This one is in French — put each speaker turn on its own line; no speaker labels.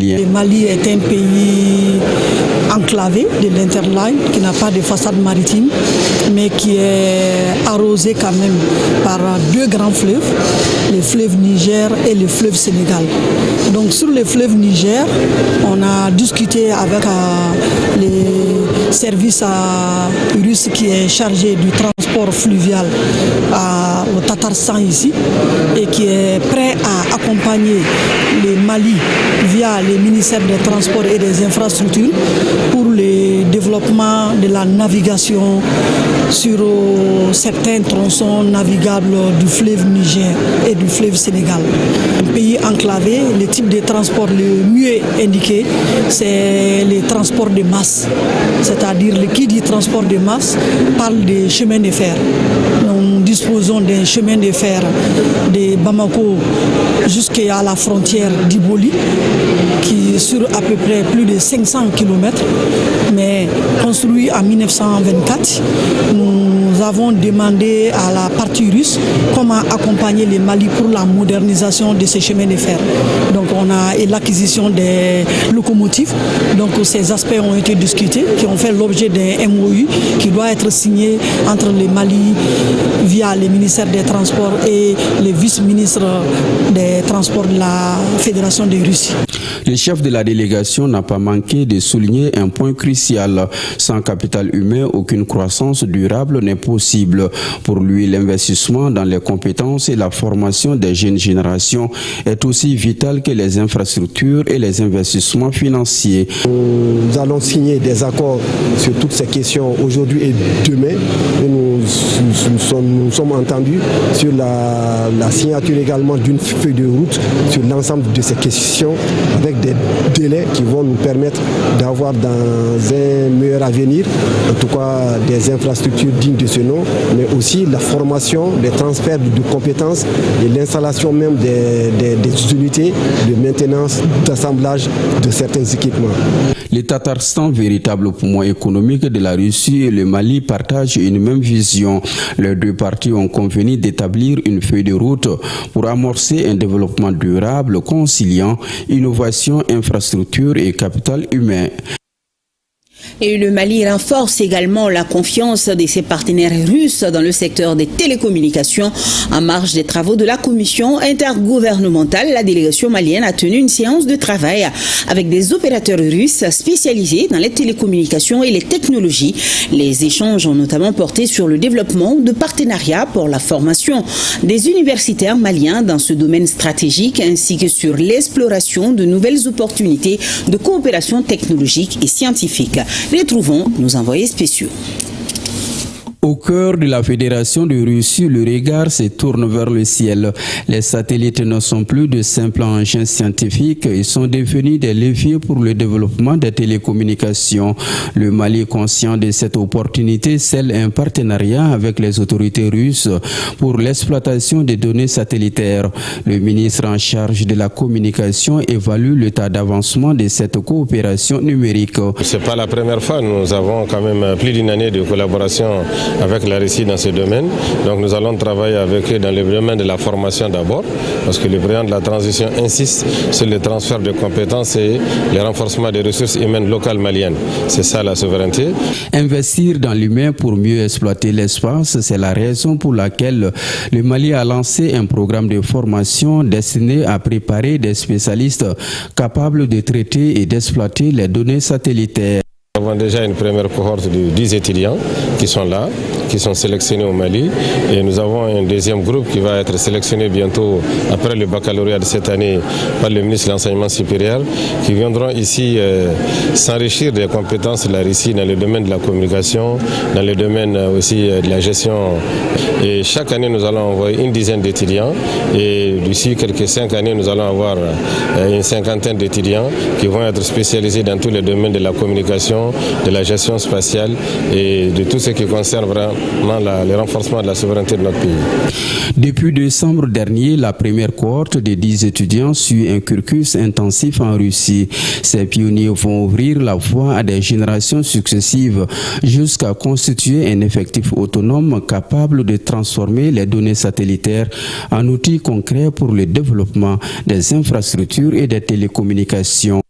Malien.
Le Mali est un pays enclavé de l'Interline, qui n'a pas de façade maritime, mais qui est arrosé quand même par deux grands fleuves, le fleuve Niger et le fleuve Sénégal. Donc sur le fleuve Niger, on a discuté avec les services russes qui est chargé du transport fluvial au Tatarstan ici et qui est prêt à accompagner le Mali via les ministères des Transports et des Infrastructures pour le développement de la navigation sur certains tronçons navigables du fleuve Niger et du fleuve Sénégal. Un pays enclavé, le type de transport le mieux indiqué, c'est les transports de masse. C'est-à-dire, qui dit transport de masse parle des chemins de fer. Nous disposons d'un chemin de fer de Bamako jusqu'à la frontière d'Iboli, qui sur à peu près plus de 500 km, mais construit en 1924. Nous avons demandé à la partie russe comment accompagner le Mali pour la modernisation de ces chemins de fer. Donc on a l'acquisition des locomotives. Donc ces aspects ont été discutés, qui ont fait l'objet d'un MOU qui doit être signé entre le Mali via le ministère des Transports et le vice-ministre des Transports de la Fédération de Russie.
Le chef de la délégation n'a pas manqué de souligner un point crucial. Sans capital humain, aucune croissance durable n'est possible. Pour lui, l'investissement dans les compétences et la formation des jeunes générations est aussi vital que les infrastructures et les investissements financiers.
Nous allons signer des accords sur toutes ces questions aujourd'hui et demain. Et nous sommes entendus sur la signature également d'une feuille de route sur l'ensemble de ces questions avec des délais qui vont nous permettre d'avoir dans un meilleur avenir, en tout cas des infrastructures dignes de ce nom, mais aussi la formation, les transferts de compétences et l'installation même des unités de maintenance, d'assemblage de certains équipements.
Le Tatarstan, véritable poumon économique de la Russie, et le Mali partagent une même vision. Les deux parties ont convenu d'établir une feuille de route pour amorcer un développement durable, conciliant innovation, infrastructure et capital humain.
Et le Mali renforce également la confiance de ses partenaires russes dans le secteur des télécommunications. En marge des travaux de la commission intergouvernementale, la délégation malienne a tenu une séance de travail avec des opérateurs russes spécialisés dans les télécommunications et les technologies. Les échanges ont notamment porté sur le développement de partenariats pour la formation des universitaires maliens dans ce domaine stratégique, ainsi que sur l'exploration de nouvelles opportunités de coopération technologique et scientifique. Retrouvons nos envoyés spéciaux.
Au cœur de la Fédération de Russie, le regard se tourne vers le ciel. Les satellites ne sont plus de simples engins scientifiques, ils sont devenus des leviers pour le développement des télécommunications. Le Mali, conscient de cette opportunité, scelle un partenariat avec les autorités russes pour l'exploitation des données satellitaires. Le ministre en charge de la communication évalue l'état d'avancement de cette coopération numérique.
C'est pas la première fois, nous avons quand même plus d'une année de collaboration avec la Russie dans ce domaine. Donc nous allons travailler avec eux dans le domaine de la formation d'abord, parce que le président de la transition insiste sur le transfert de compétences et le renforcement des ressources humaines locales maliennes. C'est ça la souveraineté.
Investir dans l'humain pour mieux exploiter l'espace, c'est la raison pour laquelle le Mali a lancé un programme de formation destiné à préparer des spécialistes capables de traiter et d'exploiter les données satellitaires.
Nous avons déjà une première cohorte de 10 étudiants qui sont là, qui sont sélectionnés au Mali. Et nous avons un deuxième groupe qui va être sélectionné bientôt après le baccalauréat de cette année par le ministre de l'Enseignement supérieur, qui viendront ici s'enrichir des compétences de la Russie dans le domaine de la communication, dans le domaine aussi de la gestion. Et chaque année, nous allons envoyer une dizaine d'étudiants. Et d'ici quelques 5 années, nous allons avoir une cinquantaine d'étudiants qui vont être spécialisés dans tous les domaines de la communication, de la gestion spatiale et de tout ce qui concerne vraiment le renforcement de la souveraineté de notre pays.
Depuis décembre dernier, la première cohorte de 10 étudiants suit un cursus intensif en Russie. Ces pionniers vont ouvrir la voie à des générations successives jusqu'à constituer un effectif autonome capable de transformer les données satellitaires en outils concrets pour le développement des infrastructures et des télécommunications.